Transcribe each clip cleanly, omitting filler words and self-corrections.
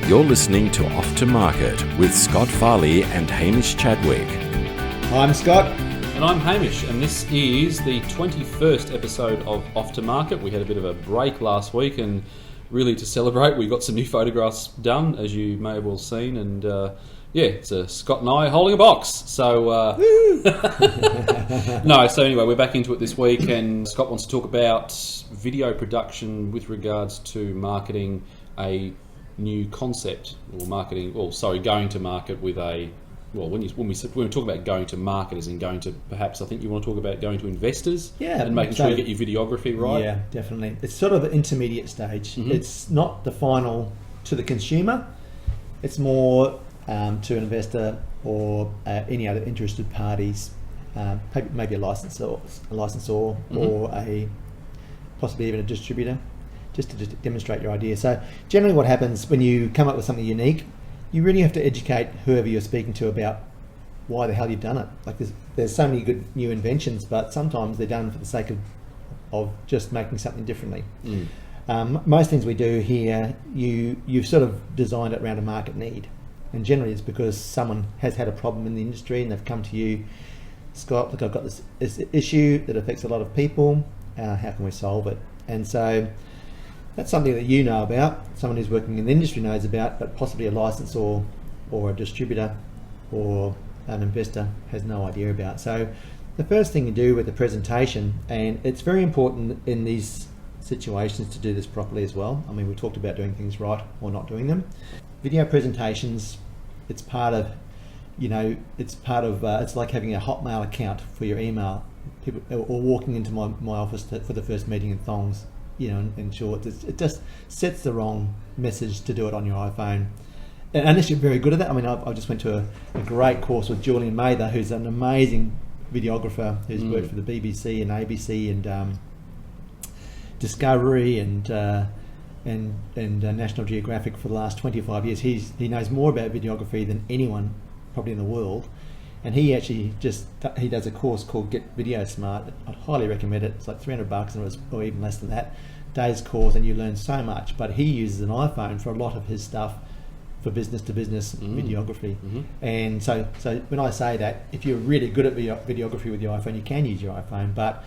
You're listening to Off to Market with Scott Farley and Hamish Chadwick. I'm Scott. And I'm Hamish, and this is the 21st episode of Off to Market. We had a bit of a break last week, and really to celebrate, we got some new photographs done, as you may have all seen, and it's Scott and I holding a box. So, so anyway, we're back into it this week, and Scott wants to talk about video production with regards to marketing a new concept, going to market with a, when we talk about going to market, as in going to, perhaps I think you want to talk about going to investors, and making sure you get your videography right. Yeah, definitely. It's sort of the intermediate stage. Mm-hmm. It's not the final to the consumer. It's more to an investor or any other interested parties, maybe a licensor mm-hmm. or possibly even a distributor, just to demonstrate your idea. So generally what happens when you come up with something unique, you really have to educate whoever you're speaking to about why the hell you've done it. Like there's so many good new inventions, but sometimes they're done for the sake of just making something differently. Most things we do here, you've sort of designed it around a market need. And generally it's because someone has had a problem in the industry and they've come to you, Scott, look, I've got this issue that affects a lot of people. How can we solve it? And so that's something that you know about, someone who's working in the industry knows about, but possibly a licensor or a distributor or an investor has no idea about. So the first thing you do with the presentation, and it's very important in these situations to do this properly as well. I mean, we talked about doing things right or not doing them. Video presentations, it's like having a Hotmail account for your email. People or walking into my office for the first meeting in thongs, in short, it just sets the wrong message to do it on your iPhone. And unless you're very good at that, I mean, I just went to a great course with Julian Mather, who's an amazing videographer who's worked for the BBC and ABC and Discovery and National Geographic for the last 25 years. He knows more about videography than anyone probably in the world. And he actually he does a course called Get Video Smart. I'd highly recommend it. It's like $300 or even less than that, day's course, and you learn so much. But he uses an iPhone for a lot of his stuff for business to business videography. Mm-hmm. And so when I say that, if you're really good at videography with your iPhone, you can use your iPhone. But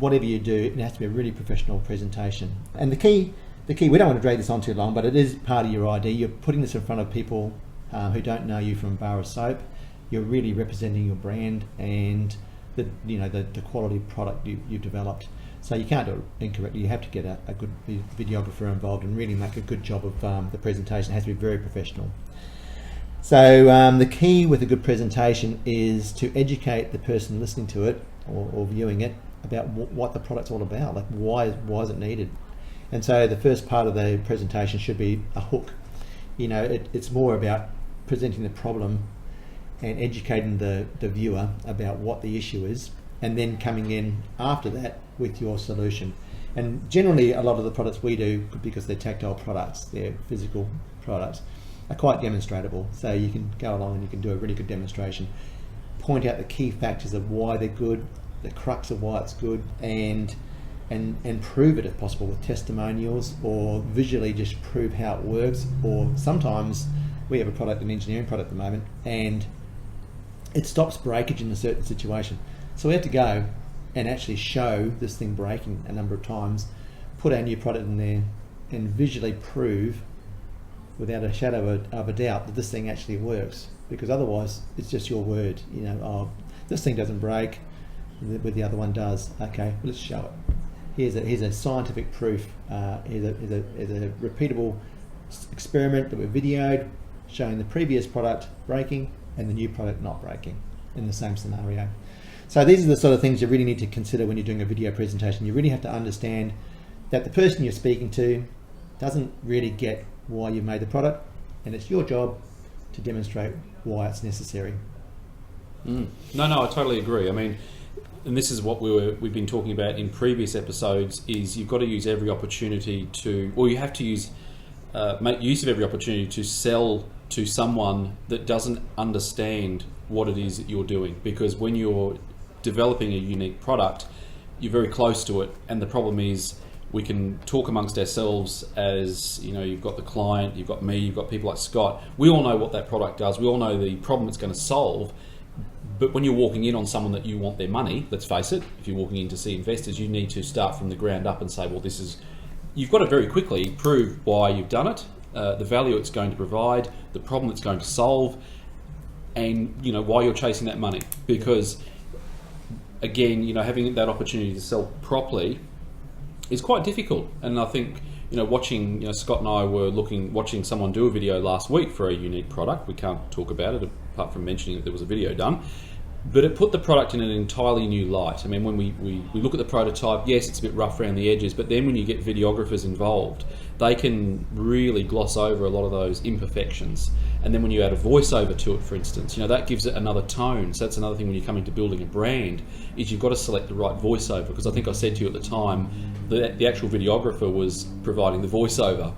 whatever you do, it has to be a really professional presentation. And the key, we don't want to drag this on too long, but it is part of your ID. You're putting this in front of people who don't know you from a bar of soap. You're really representing your brand and the quality product you've developed. So you can't do it incorrectly. You have to get a good videographer involved and really make a good job of the presentation. It has to be very professional. So the key with a good presentation is to educate the person listening to it or viewing it about what the product's all about. Like why is it needed? And so the first part of the presentation should be a hook. It's more about presenting the problem and educating the viewer about what the issue is, and then coming in after that with your solution. And generally a lot of the products we do, because they're tactile products, they're physical products, are quite demonstratable. So you can go along and you can do a really good demonstration, point out the key factors of why they're good, the crux of why it's good, and prove it if possible with testimonials, or visually just prove how it works. Or sometimes we have an engineering product at the moment, and it stops breakage in a certain situation. So we have to go and actually show this thing breaking a number of times, put our new product in there, and visually prove without a shadow of a doubt that this thing actually works. Because otherwise it's just your word, this thing doesn't break, but the other one does. Okay, let's show it. Here's a scientific proof. Here's a repeatable experiment that we videoed showing the previous product breaking and the new product not breaking in the same scenario. So these are the sort of things you really need to consider when you're doing a video presentation. You really have to understand that the person you're speaking to doesn't really get why you've made the product, and it's your job to demonstrate why it's necessary. No, I totally agree. I mean, and this is what we've been talking about in previous episodes, is you've got to use every opportunity you have to make use of every opportunity to sell to someone that doesn't understand what it is that you're doing. Because when you're developing a unique product, you're very close to it, and the problem is we can talk amongst ourselves as, you know, you've got the client, you've got me, you've got people like Scott. We all know what that product does. We all know the problem it's going to solve. But when you're walking in on someone that you want their money, let's face it, if you're walking in to see investors, you need to start from the ground up and say, well, this is... You've got to very quickly prove why you've done it, the value it's going to provide, the problem it's going to solve, and, you know, why you're chasing that money. Because, again, you know, having that opportunity to sell properly is quite difficult. And I think, you know, watching, you know, Scott and I were watching someone do a video last week for a unique product. We can't talk about it apart from mentioning that there was a video done. But it put the product in an entirely new light. I mean, when we look at the prototype, yes, it's a bit rough around the edges, but then when you get videographers involved, they can really gloss over a lot of those imperfections. And then when you add a voiceover to it, for instance, you know, that gives it another tone. So that's another thing when you're coming to building a brand, is you've got to select the right voiceover. Because I think I said to you at the time that the actual videographer was providing the voiceover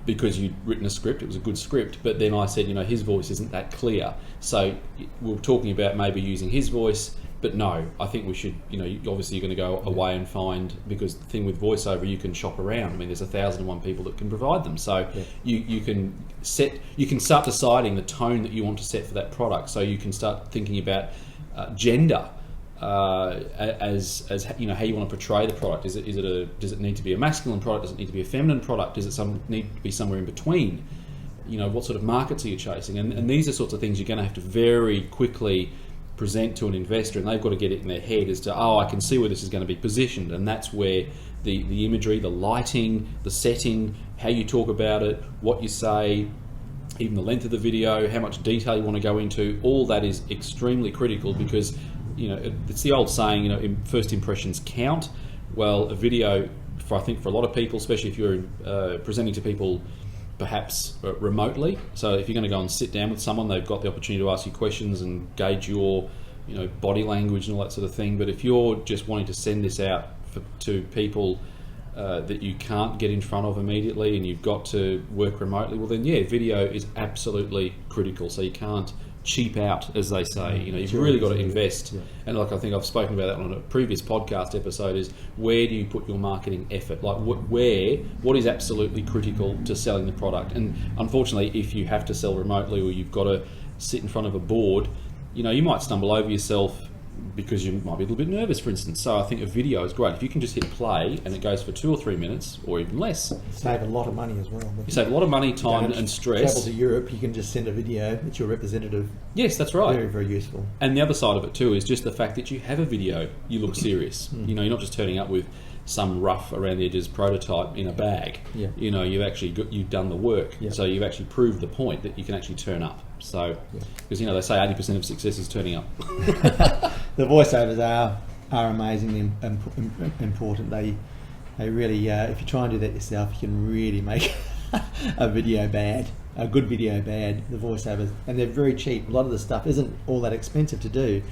because you'd written a script, it was a good script, but then I said, you know, his voice isn't that clear. So we were talking about maybe using his voice, but no, I think we should, you know, obviously you're going to go away and find, because the thing with voiceover, you can shop around. I mean, there's 1,001 people that can provide them. So you can start deciding the tone that you want to set for that product. So you can start thinking about gender, as you know, how you want to portray the product. Does it need to be a masculine product? Does it need to be a feminine product? Does it need to be somewhere in between? You know, what sort of markets are you chasing? And these are sorts of things you're going to have to very quickly present to an investor, and they've got to get it in their head as to, oh, I can see where this is going to be positioned. And that's where the imagery, the lighting, the setting, how you talk about it, what you say, even the length of the video, how much detail you want to go into, all that is extremely critical, because, you know, it's the old saying, you know, first impressions count. Well, a video, I think for a lot of people, especially if you're presenting to people perhaps remotely, so if you're going to go and sit down with someone, they've got the opportunity to ask you questions and gauge your, you know, body language and all that sort of thing. But if you're just wanting to send this out to people that you can't get in front of immediately, and you've got to work remotely, well then, yeah, video is absolutely critical. So you can't cheap out, as they say. You know, you've really got to invest. Yeah. And like I think I've spoken about that on a previous podcast episode, is where do you put your marketing effort? Like what is absolutely critical to selling the product? And unfortunately, if you have to sell remotely, or you've got to sit in front of a board, you know, you might stumble over yourself because you might be a little bit nervous, for instance. So I think a video is great. If you can just hit play and it goes for 2 or 3 minutes, or even less. Save a lot of money as well. You save a lot of money, time and stress. Travel to Europe, you can just send a video. It's your representative. Yes, that's right. Very, very useful. And the other side of it too is just the fact that you have a video. You look serious. You know, you're not just turning up with some rough around the edges prototype in a bag. Yeah. You know, you've done the work. Yeah. So you've actually proved the point that you can actually turn up. So, because you know, they say 80% of success is turning up. The voiceovers are amazingly important. They really, if you try and do that yourself, you can really make a good video bad. The voiceovers, and they're very cheap. A lot of the stuff isn't all that expensive to do.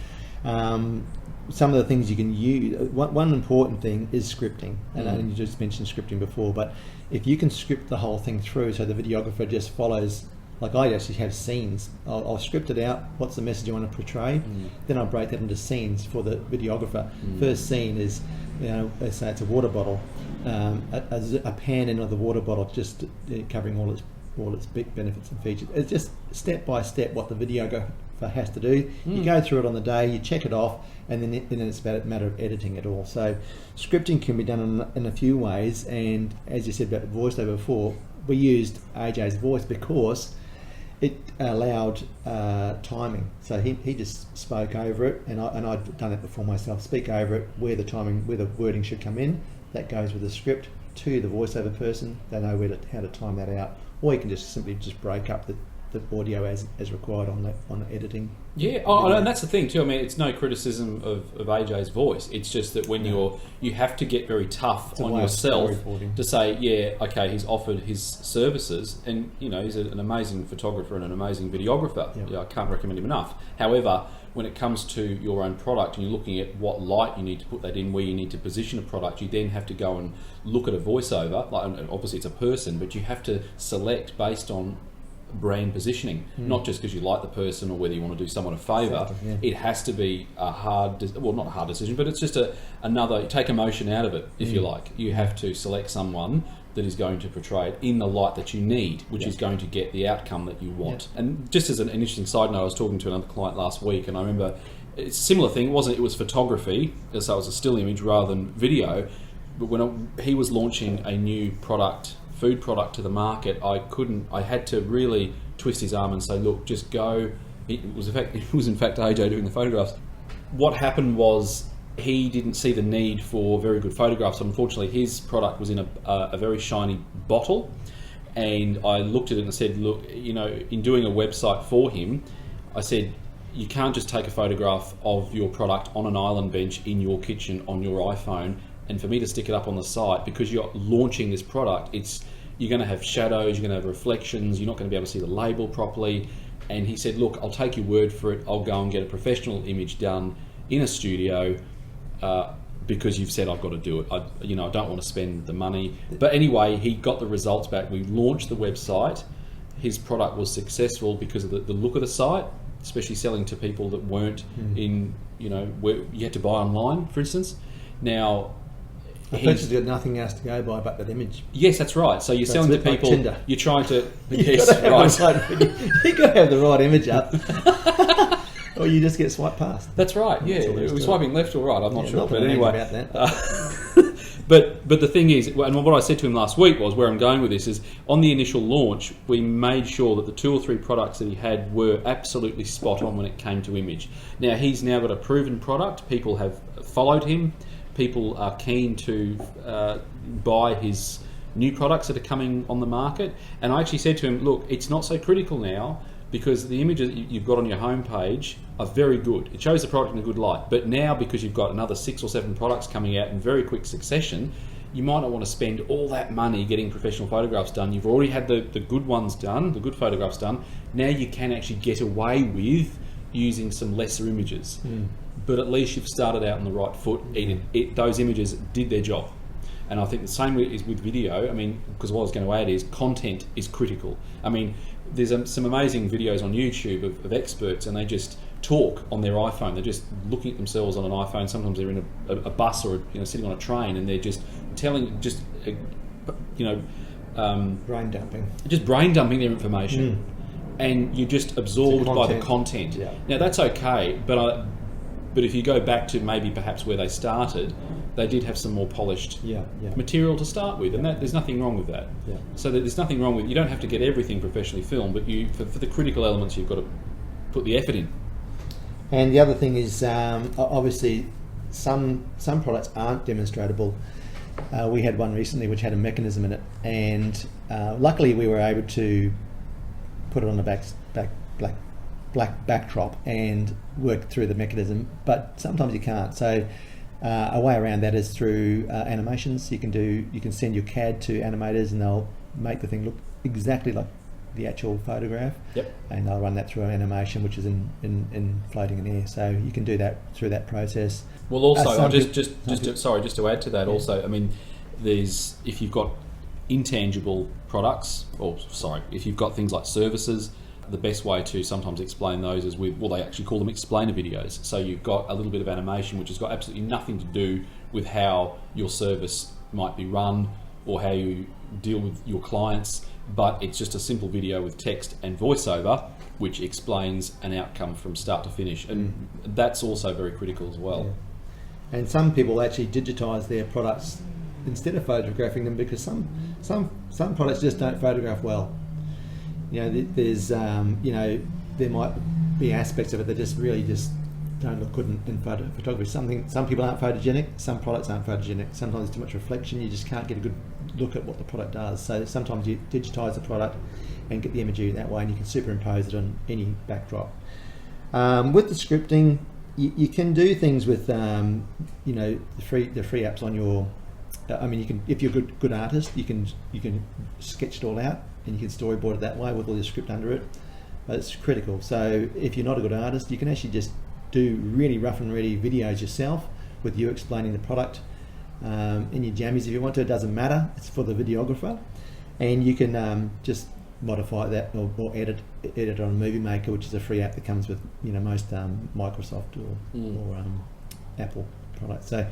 Some of the things you can use, one important thing is scripting, and you just mentioned scripting before, but if you can script the whole thing through, so the videographer just follows, like I actually have scenes. I'll script it out, what's the message I want to portray, then I'll break that into scenes for the videographer. First scene is, you know, let's say it's a water bottle, a pan in of the water bottle, just covering all its big benefits and features. It's just step by step what the videographer has to do. You go through it on the day, you check it off, and then it's about a matter of editing it all. So scripting can be done in a few ways, and as you said about voiceover before, we used AJ's voice because it allowed timing. So he just spoke over it, and I'd done it before myself. Speak over it, where the wording should come in. That goes with the script to the voiceover person. They know how to time that out. Or you can just simply break up the audio as required on the editing. Yeah, and that's the thing too. I mean, it's no criticism of AJ's voice. It's just that when you have to get very tough on yourself to say, yeah, okay, he's offered his services, and you know, he's an amazing photographer and an amazing videographer. Yeah, I can't recommend him enough. However, when it comes to your own product and you're looking at what light you need to put that in, where you need to position a product, you then have to go and look at a voiceover. Like, obviously it's a person, but you have to select based on brand positioning, not just because you like the person or whether you want to do someone a favour. Exactly, yeah. It has to be a not a hard decision, but it's just another, take emotion out of it, if you like. You have to select someone that is going to portray it in the light that you need, which is going to get the outcome that you want. And just as an interesting side note, I was talking to another client last week, and I remember it's a similar thing. It was photography, so it was a still image rather than video. But when he was launching a new food product to the market, I had to really twist his arm and say, look, just go. It was in fact AJ doing the photographs. What happened was he didn't see the need for very good photographs. Unfortunately, his product was in a very shiny bottle, and I looked at it and said, look, in doing a website for him, I said, you can't just take a photograph of your product on an island bench in your kitchen on your iPhone, and for me to stick it up on the site, because you're launching this product, you're going to have shadows, you're going to have reflections, you're not going to be able to see the label properly. And he said, look, I'll take your word for it, I'll go and get a professional image done in a studio, because you've said I've got to do it. I don't want to spend the money. But anyway, he got the results back. We launched the website. His product was successful because of the look of the site, especially selling to people that weren't in, where you had to buy online, for instance. Now, he's got nothing else to go by but that image. Yes, that's right. So you're selling to people. Like Tinder. You're trying to. You've got to have the right image up, or you just get swiped past. That's right. Yeah, it was swiping left or right. I'm not sure, but anyway. About that. But the thing is, and what I said to him last week was, where I'm going with this is, on the initial launch, we made sure that the 2 or 3 products that he had were absolutely spot on when it came to image. Now he's now got a proven product. People have followed him. People are keen to buy his new products that are coming on the market. And I actually said to him, look, it's not so critical now, because the images you've got on your homepage are very good. It shows the product in a good light. But now, because you've got another 6 or 7 products coming out in very quick succession, you might not want to spend all that money getting professional photographs done. You've already had the good ones done, the good photographs done. Now you can actually get away with using some lesser images. But at least you've started out on the right foot. Those images did their job. And I think the same is with video. I mean, because what I was going to add is content is critical. I mean, there's some amazing videos on YouTube of experts, and they just talk on their iPhone. They're just looking at themselves on an iPhone. Sometimes they're in a bus or sitting on a train, and they're just telling, brain dumping. Just brain dumping their information, and you're just absorbed by the content. Yeah. Now that's okay, but if you go back to maybe perhaps where they started, they did have some more polished material to start with, and there's nothing wrong with that. Yeah. So there's nothing wrong with, you don't have to get everything professionally filmed, but for the critical elements you've got to put the effort in. And the other thing is, obviously, some products aren't demonstratable. We had one recently which had a mechanism in it, and luckily we were able to put it on the black backdrop and work through the mechanism, but sometimes you can't. So a way around that is through animations. You can send your CAD to animators, and they'll make the thing look exactly like the actual photograph. Yep. And they'll run that through an animation, which is in floating in air. So you can do that through that process. Well, also, just to add to that, also, I mean, if you've got intangible products, if you've got things like services, the best way to sometimes explain those is they actually call them explainer videos. So you've got a little bit of animation which has got absolutely nothing to do with how your service might be run or how you deal with your clients, but it's just a simple video with text and voiceover which explains an outcome from start to finish, and that's also very critical as well. Yeah. And some people actually digitize their products instead of photographing them, because some products just don't photograph well. There's there might be aspects of it that just don't look good in photography. Some people aren't photogenic, some products aren't photogenic. Sometimes there's too much reflection, you just can't get a good look at what the product does. So sometimes you digitize the product and get the imagery that way, and you can superimpose it on any backdrop. With the scripting, you can do things with the free apps on your. You can, if you're a good artist, you can sketch it all out, and you can storyboard it that way with all your script under it. But it's critical. So if you're not a good artist, you can actually just do really rough and ready videos yourself with you explaining the product in your jammies if you want to. It doesn't matter. It's for the videographer, and you can just modify that or edit on a Movie Maker, which is a free app that comes with most Microsoft or Apple products. So,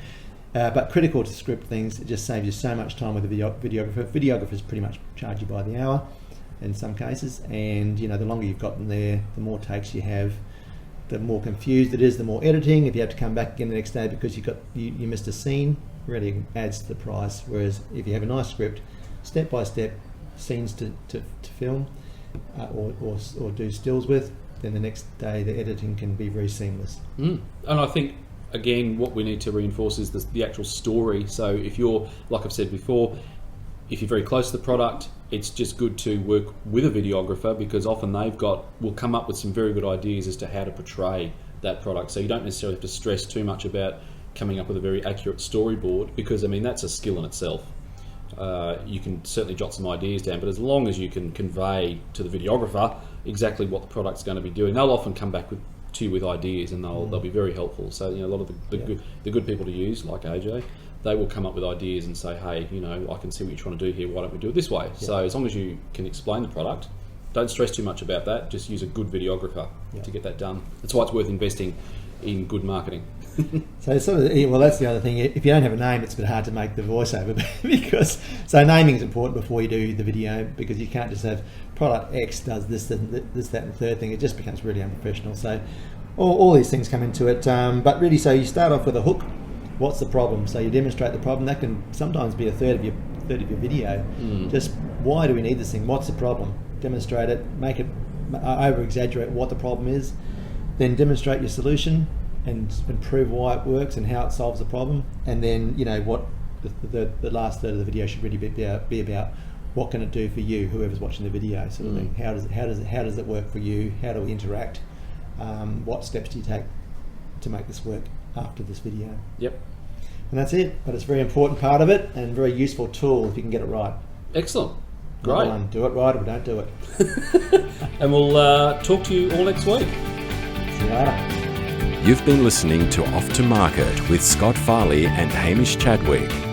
but critical to script things, it just saves you so much time with a videographer. Videographers pretty much charge you by the hour in some cases, and the longer you've got them there, the more takes you have, the more confused it is, the more editing. If you have to come back again the next day because you missed a scene, really adds to the price. Whereas if you have a nice script, step by step scenes to film or do stills with, then the next day the editing can be very seamless. And I think again what we need to reinforce is the actual story. So if you're, like I've said before, if you're very close to the product, it's just good to work with a videographer, because often will come up with some very good ideas as to how to portray that product. So you don't necessarily have to stress too much about coming up with a very accurate storyboard, because that's a skill in itself. You can certainly jot some ideas down, but as long as you can convey to the videographer exactly what the product's going to be doing, they'll often come back to you with ideas, and they'll be very helpful. So a lot of the good people to use, like AJ, they will come up with ideas and say, hey, I can see what you're trying to do here, why don't we do it this way? So as long as you can explain the product, don't stress too much about that, just use a good videographer to get that done. That's why it's worth investing in good marketing. So that's the other thing. If you don't have a name, it's a bit hard to make the voiceover because naming is important before you do the video, because you can't just have product X does this, that, and the third thing. It just becomes really unprofessional. So all these things come into it. But really, so you start off with a hook. What's the problem? So you demonstrate the problem. That can sometimes be a third of your video. Just why do we need this thing? What's the problem? Demonstrate it. Make it over exaggerate what the problem is. Then demonstrate your solution and prove why it works and how it solves the problem. And then what the last third of the video should really be about. What can it do for you, whoever's watching the video, sort of thing. How does it work for you? How do we interact? What steps do you take to make this work after this video? Yep. And that's it. But it's a very important part of it and very useful tool if you can get it right. Excellent. Great. Do it right or don't do it. And we'll talk to you all next week. See you later. You've been listening to Off to Market with Scott Farley and Hamish Chadwick.